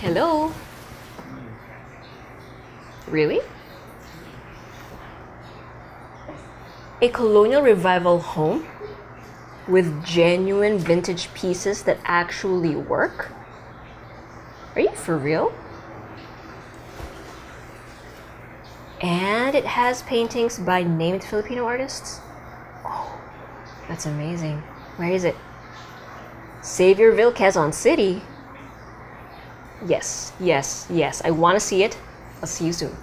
Hello? Really? A colonial revival home with genuine vintage pieces that actually work? Are you for real? And it has paintings by named Filipino artists? Oh, that's amazing. Where is it? Xavierville, Quezon City? Yes, yes, yes. I want to see it. I'll see you soon.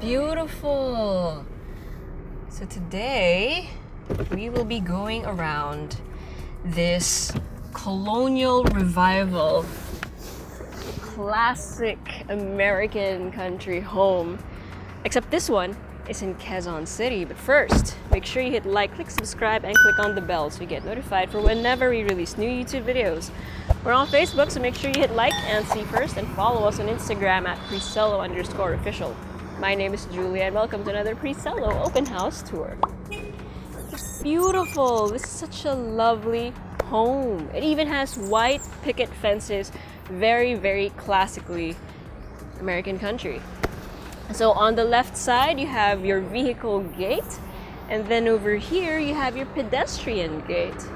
Beautiful. So today we will be going around this colonial revival classic American country home, except this one is in Quezon City. But first, make sure you hit like, click subscribe, and click on the bell so you get notified for whenever we release new YouTube videos. We're on Facebook, so make sure you hit like and see first, and follow us on Instagram at Presello_official. My name is Julia, and welcome to another Presello open house tour. It's beautiful. This is such a lovely home. It even has white picket fences, very, very classically American country. So on the left side, you have your vehicle gate, and then over here, you have your pedestrian gate.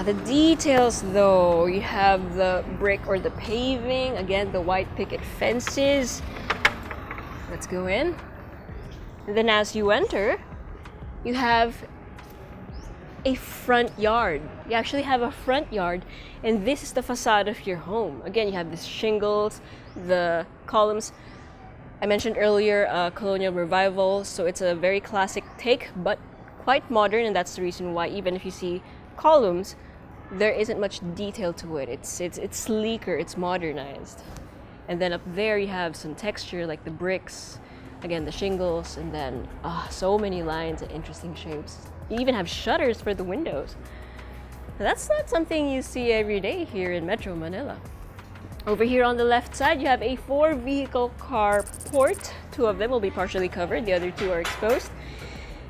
The details though, you have the brick or the paving, again, the white picket fences. Let's go in. And then as you enter, you have a front yard. You actually have a front yard, and this is the facade of your home. Again, you have the shingles, the columns. I mentioned earlier colonial revival, so it's a very classic take, but quite modern, and that's the reason why even if you see columns, there isn't much detail to it. It's sleeker, it's modernized. And then up there you have some texture like the bricks, again the shingles, and then so many lines and interesting shapes. You even have shutters for the windows. That's not something you see every day here in Metro Manila. Over here on the left side, you have a 4-vehicle carport. 2 of them will be partially covered, the other 2 are exposed.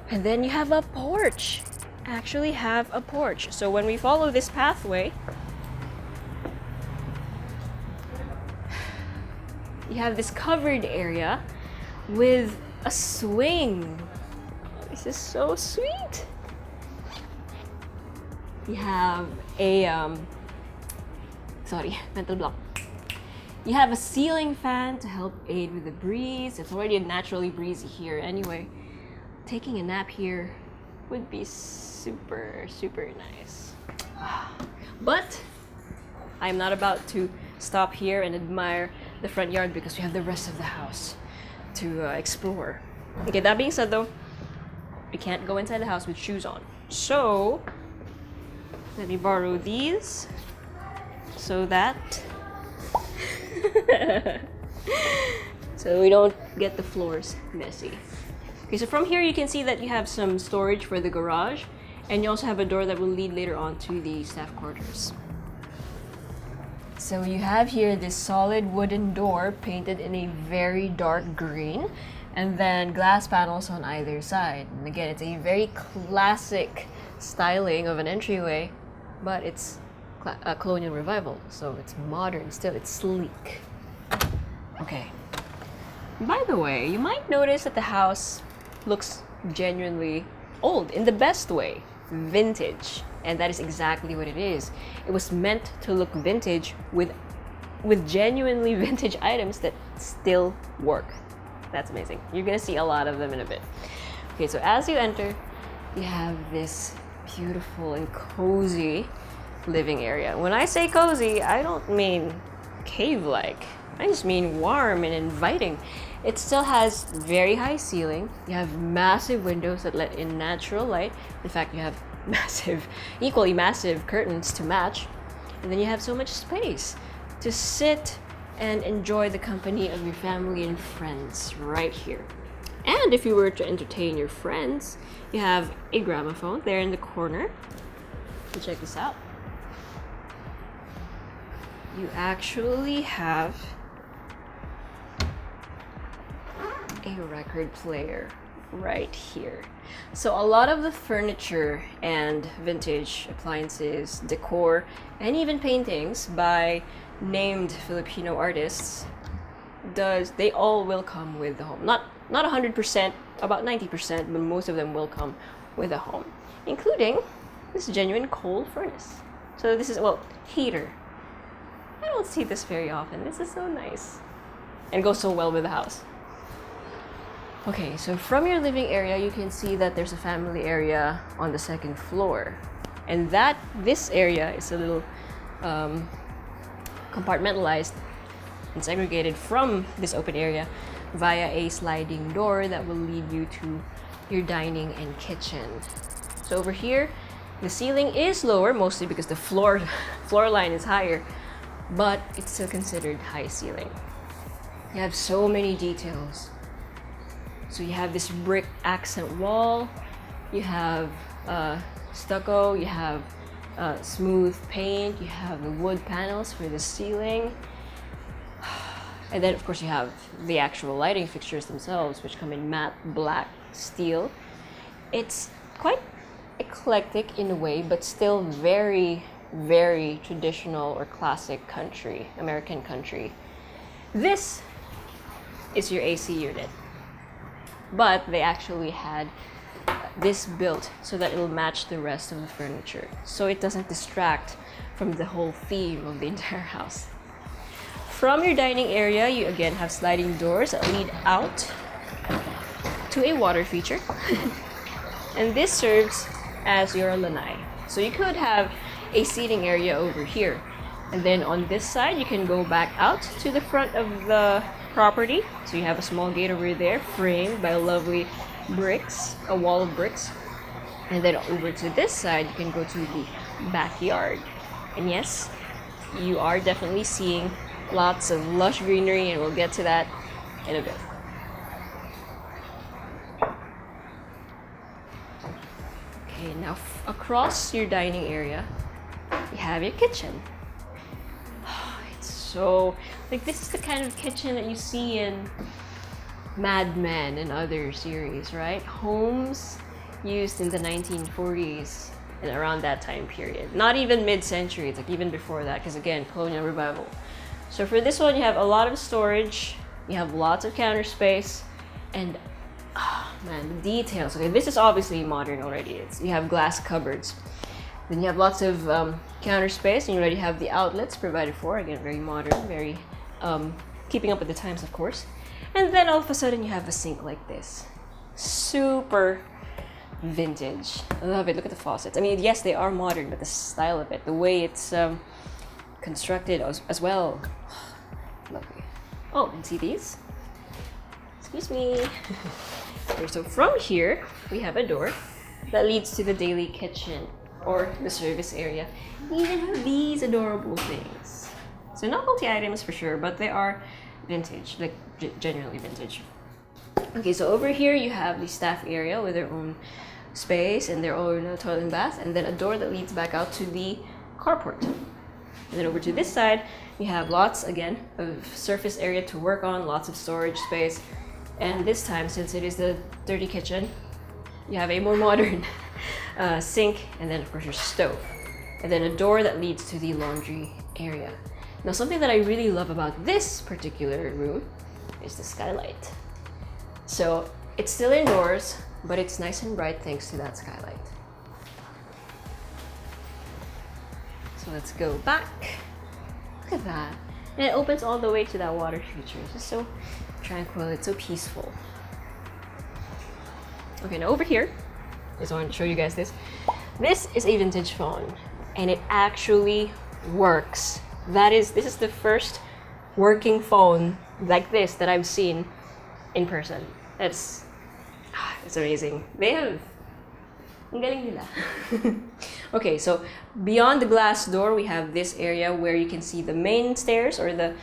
And then you have a porch. Actually have a porch. So when we follow this pathway, you have this covered area with a swing. This is so sweet. You have a mental block. You have a ceiling fan to help aid with the breeze. It's already naturally breezy here anyway. Taking a nap here would be super, super nice. But I'm not about to stop here and admire the front yard because we have the rest of the house to explore. Okay, that being said though, we can't go inside the house with shoes on. So, let me borrow these so that so we don't get the floors messy. Okay, so from here you can see that you have some storage for the garage, and you also have a door that will lead later on to the staff quarters. So you have here this solid wooden door painted in a very dark green, and then glass panels on either side. And again, it's a very classic styling of an entryway, but it's a colonial revival, so it's modern still, it's sleek. Okay. By the way, you might notice that the house looks genuinely old in the best way, vintage. And that is exactly what it is. It was meant to look vintage with genuinely vintage items that still work. That's amazing. You're gonna see a lot of them in a bit. Okay, so as you enter, you have this beautiful and cozy living area. When I say cozy, I don't mean cave-like. I just mean warm and inviting. It still has very high ceiling. You have massive windows that let in natural light. In fact, you have equally massive curtains to match. And then you have so much space to sit and enjoy the company of your family and friends right here. And if you were to entertain your friends, you have a gramophone there in the corner. So check this out. You actually have a record player right here. So a lot of the furniture and vintage appliances, decor, and even paintings by named Filipino artists, they all will come with the home. Not 100%, about 90%, but most of them will come with a home, including this genuine coal furnace. So this is, well, heater. I don't see this very often. This is so nice. And goes so well with the house. Okay, so from your living area, you can see that there's a family area on the second floor. And this area is a little compartmentalized and segregated from this open area via a sliding door that will lead you to your dining and kitchen. So over here, the ceiling is lower, mostly because the floor line is higher, but it's still considered high ceiling. You have so many details. So you have this brick accent wall, you have stucco, you have smooth paint, you have the wood panels for the ceiling. And then of course you have the actual lighting fixtures themselves, which come in matte black steel. It's quite eclectic in a way, but still very, very traditional or classic country, American country. This is your AC unit. But they actually had this built so that it'll match the rest of the furniture, so it doesn't distract from the whole theme of the entire house. From your dining area, you again have sliding doors that lead out to a water feature. And this serves as your lanai. So you could have a seating area over here. And then on this side, you can go back out to the front of the property. So you have a small gate over there framed by lovely bricks, a wall of bricks. And then over to this side, you can go to the backyard. And yes, you are definitely seeing lots of lush greenery, and we'll get to that in a bit. Okay, now across your dining area, you have your kitchen. So, like, this is the kind of kitchen that you see in Mad Men and other series, right? Homes used in the 1940s and around that time period. Not even mid-century, it's like even before that, because again, colonial revival. So for this one, you have a lot of storage, you have lots of counter space, and man, the details. Okay, this is obviously modern already. You have glass cupboards. Then you have lots of counter space, and you already have the outlets provided for. Again, very modern, very keeping up with the times, of course. And then all of a sudden, you have a sink like this. Super vintage. I love it. Look at the faucets. I mean, yes, they are modern, but the style of it, the way it's constructed as well. Lovely. Oh, and see these? Excuse me. Okay, so from here, we have a door that leads to the daily kitchen or the service area. You even have these adorable things. So novelty items for sure, but they are vintage, like genuinely vintage. Okay, so over here you have the staff area with their own space and their own toilet and bath, and then a door that leads back out to the carport. And then over to this side, you have lots, again, of surface area to work on, lots of storage space. And this time, since it is the dirty kitchen, you have a more modern sink, and then of course your stove. And then a door that leads to the laundry area. Now, something that I really love about this particular room is the skylight. So it's still indoors, but it's nice and bright thanks to that skylight. So let's go back. Look at that. And it opens all the way to that water feature. It's just so tranquil, it's so peaceful. Okay, now over here, I just wanted to show you guys this. This is a vintage phone, and it actually works. This is the first working phone like this that I've seen in person. It's amazing. They have, ang galing nila. Okay, so beyond the glass door, we have this area where you can see the main stairs, or the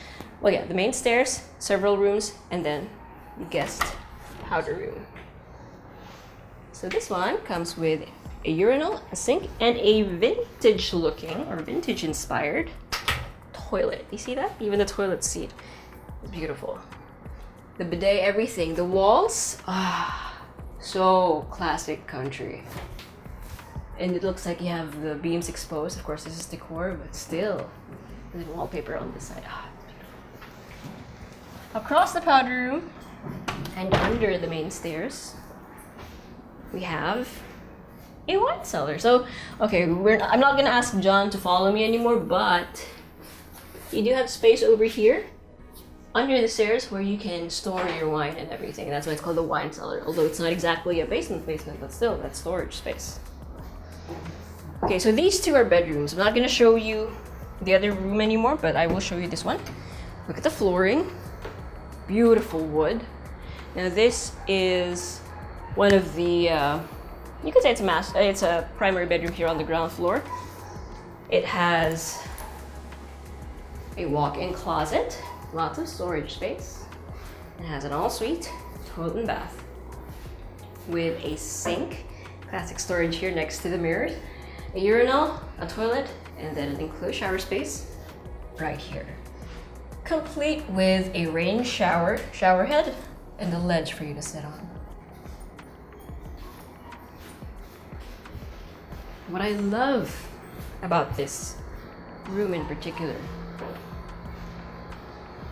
main stairs, several rooms, and then the guest powder room. So this one comes with a urinal, a sink, and a vintage looking, or vintage inspired toilet. You see that? Even the toilet seat is beautiful. The bidet, everything. The walls, so classic country. And it looks like you have the beams exposed. Of course, this is decor, but still. And then wallpaper on the side. Across the powder room and under the main stairs, we have a wine cellar. So, okay, I'm not gonna ask John to follow me anymore, but you do have space over here under the stairs where you can store your wine and everything. That's why it's called the wine cellar. Although it's not exactly a basement, but still, that's storage space. Okay, so these two are bedrooms. I'm not gonna show you the other room anymore, but I will show you this one. Look at the flooring. Beautiful wood. Now this is one of the, you could say it's a primary bedroom here on the ground floor. It has a walk-in closet, lots of storage space. It has an ensuite, toilet and bath, with a sink, classic storage here next to the mirrors, a urinal, a toilet, and then an enclosed shower space right here. Complete with a rain shower head, and a ledge for you to sit on. What I love about this room in particular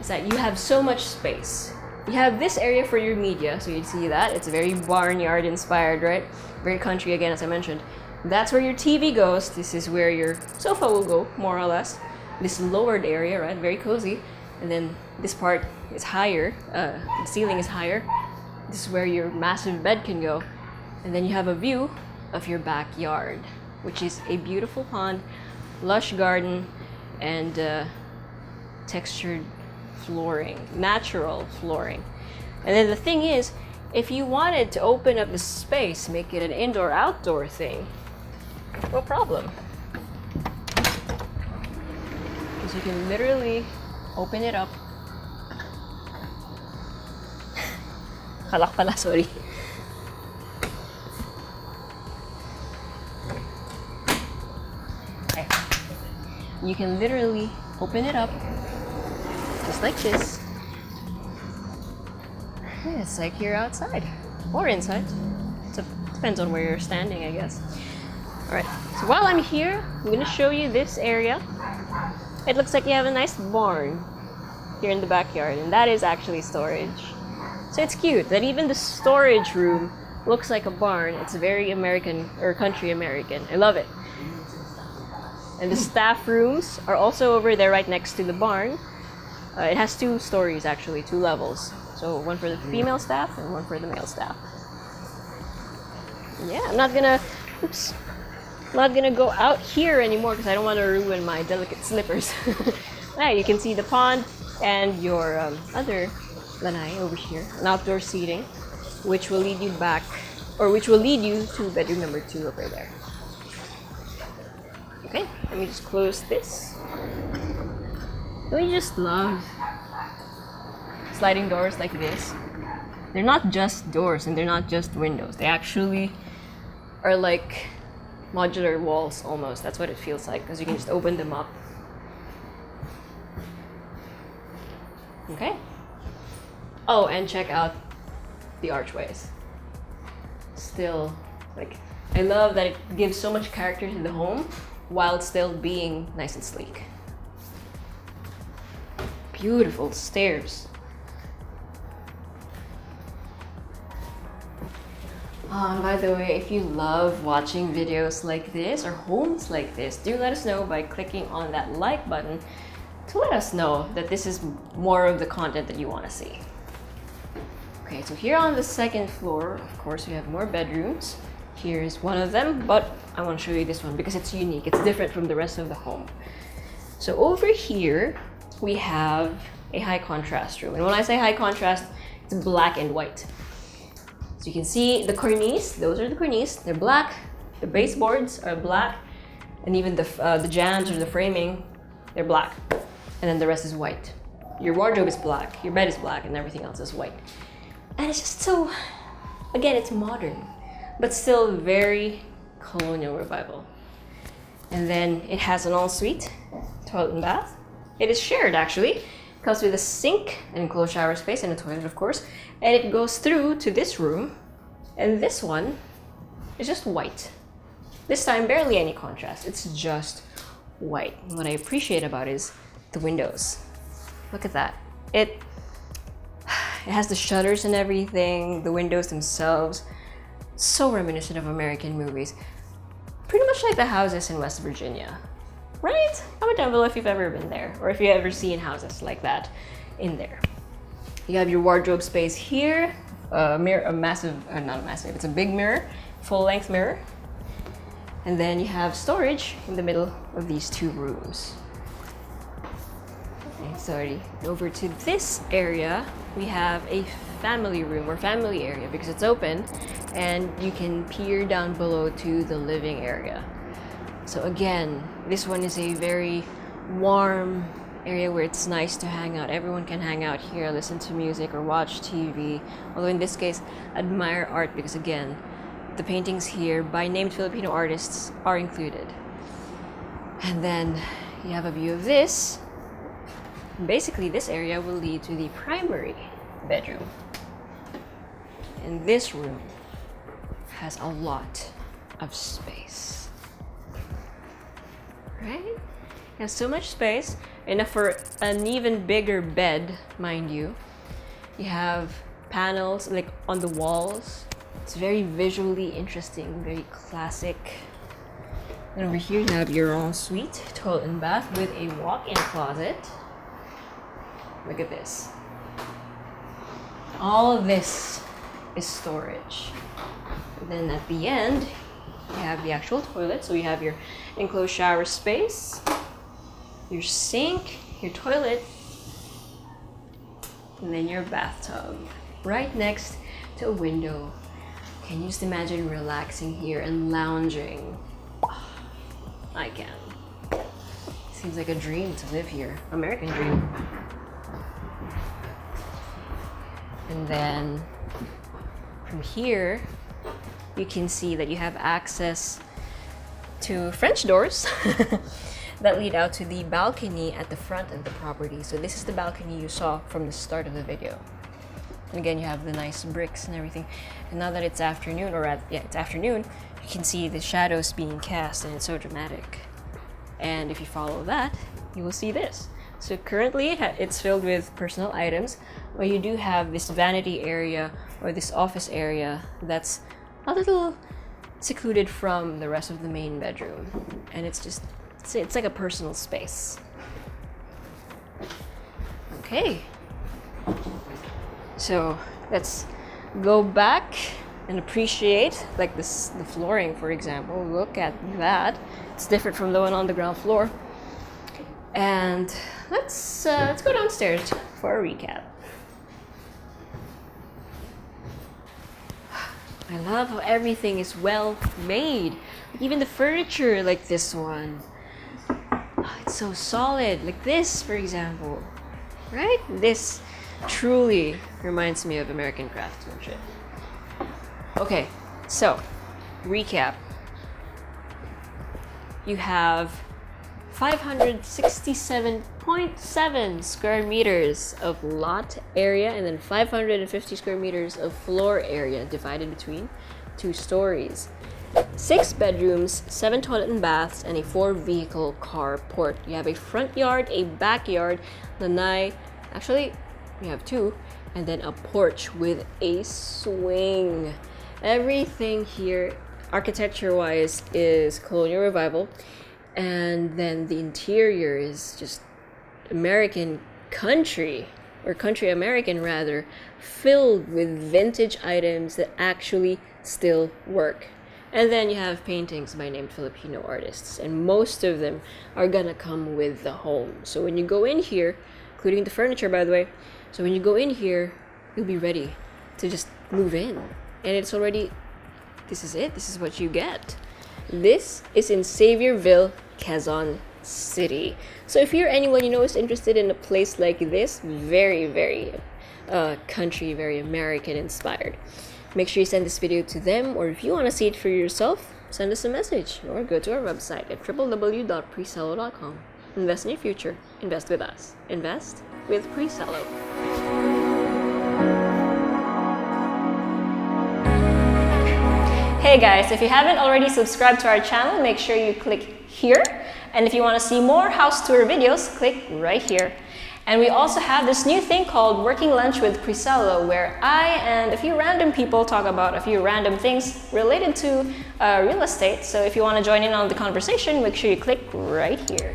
is that you have so much space. You have this area for your media, so you see that. It's very barnyard inspired, right? Very country again, as I mentioned. That's where your TV goes. This is where your sofa will go, more or less. This lowered area, right? Very cozy. And then this part is higher. The ceiling is higher. This is where your massive bed can go. And then you have a view of your backyard, which is a beautiful pond, lush garden, and textured flooring, natural flooring. And then the thing is, if you wanted to open up the space, make it an indoor-outdoor thing, no problem. Because you can literally open it up. Halak pala, sorry. Okay. You can literally open it up just like this. It's like you're outside or inside. So depends on where you're standing, I guess. All right, so while I'm here, I'm gonna show you this area. It looks like you have a nice barn here in the backyard, and that is actually storage. So it's cute that even the storage room looks like a barn. It's very American, or country American. I love it. And the staff rooms are also over there right next to the barn. It has 2 stories actually, 2 levels. So one for the female staff and one for the male staff. Yeah, I'm not gonna go out here anymore because I don't want to ruin my delicate slippers. Yeah, you can see the pond and your other lanai over here, an outdoor seating, which will lead you back, or which will lead you to bedroom number 2 over there. Okay, let me just close this. Don't you just love sliding doors like this? They're not just doors and they're not just windows. They actually are like modular walls almost. That's what it feels like, because you can just open them up. Okay. Oh, and check out the archways. Still, like, I love that it gives so much character to the home while still being nice and sleek. Beautiful stairs. By the way, if you love watching videos like this or homes like this, do let us know by clicking on that like button to let us know that this is more of the content that you want to see. Okay, so here on the second floor, of course, we have more bedrooms. Here's one of them, but I want to show you this one because it's unique. It's different from the rest of the home. So over here, we have a high contrast room. And when I say high contrast, it's black and white. So you can see the cornice, those are the cornice, they're black. The baseboards are black. And even the jambs or the framing, they're black. And then the rest is white. Your wardrobe is black, your bed is black, and everything else is white. And it's just so, again, it's modern, but still very colonial revival. And then it has an ensuite, toilet and bath. It is shared actually. It comes with a sink, an enclosed shower space, and a toilet of course. And it goes through to this room, and this one is just white. This time barely any contrast, it's just white. And what I appreciate about it is the windows. Look at that. It has the shutters and everything, the windows themselves. So reminiscent of American movies. Pretty much like the houses in West Virginia, right? Comment down below if you've ever been there or if you've ever seen houses like that in there. You have your wardrobe space here, a mirror, not a massive, it's a big mirror, full length mirror. And then you have storage in the middle of these two rooms. Sorry, over to this area, we have a family room or family area because it's open and you can peer down below to the living area. So again, this one is a very warm area where it's nice to hang out. Everyone can hang out here, listen to music or watch TV. Although in this case, admire art because again, the paintings here by named Filipino artists are included. And then you have a view of this. Basically, this area will lead to the primary bedroom. And this room has a lot of space. Right? It has so much space, enough for an even bigger bed, mind you. You have panels like on the walls. It's very visually interesting, very classic. And over here you have your ensuite, toilet and bath with a walk-in closet. Look at this. All of this is storage. And then at the end, you have the actual toilet. So you have your enclosed shower space, your sink, your toilet, and then your bathtub right next to a window. Can you just imagine relaxing here and lounging? I can. Seems like a dream to live here. American dream. And then from here, you can see that you have access to French doors that lead out to the balcony at the front of the property. So this is the balcony you saw from the start of the video. And again, you have the nice bricks and everything. And now that it's afternoon, it's afternoon, you can see the shadows being cast and it's so dramatic. And if you follow that, you will see this. So currently it's filled with personal items, but you do have this vanity area or this office area that's a little secluded from the rest of the main bedroom. And it's like a personal space. Okay. So let's go back and appreciate like the flooring, for example. Look at that. It's different from the one on the ground floor. And let's go downstairs for a recap. I love how everything is well made. Even the furniture, like this one. It's so solid. Like this, for example. Right? This truly reminds me of American craftsmanship. Okay, so recap. You have 567.7 square meters of lot area and then 550 square meters of floor area divided between 2 stories. 6 bedrooms, 7 toilet and baths, and a 4-vehicle carport. You have a front yard, a backyard, lanai, actually you have 2, and then a porch with a swing. Everything here, architecture-wise, is colonial revival, and then the interior is just American country, or country American rather, filled with vintage items that actually still work. And then you have paintings by named Filipino artists, and most of them are gonna come with the home. So when you go in here, including the furniture by the way, so when you go in here, you'll be ready to just move in. And it's already, this is it, this is what you get. This is in Xavierville, Quezon City. So if you're anyone you know is interested in a place like this, very country, very American inspired, make sure you send this video to them, or if you want to see it for yourself, send us a message or go to our website at www.presello.com. Invest in your future. Invest with us. Invest with Presello. Hey guys, if you haven't already subscribed to our channel, make sure you click here. And if you want to see more house tour videos, click right here. And we also have this new thing called Working Lunch with Presello, where I and a few random people talk about a few random things related to real estate. So if you want to join in on the conversation, make sure you click right here.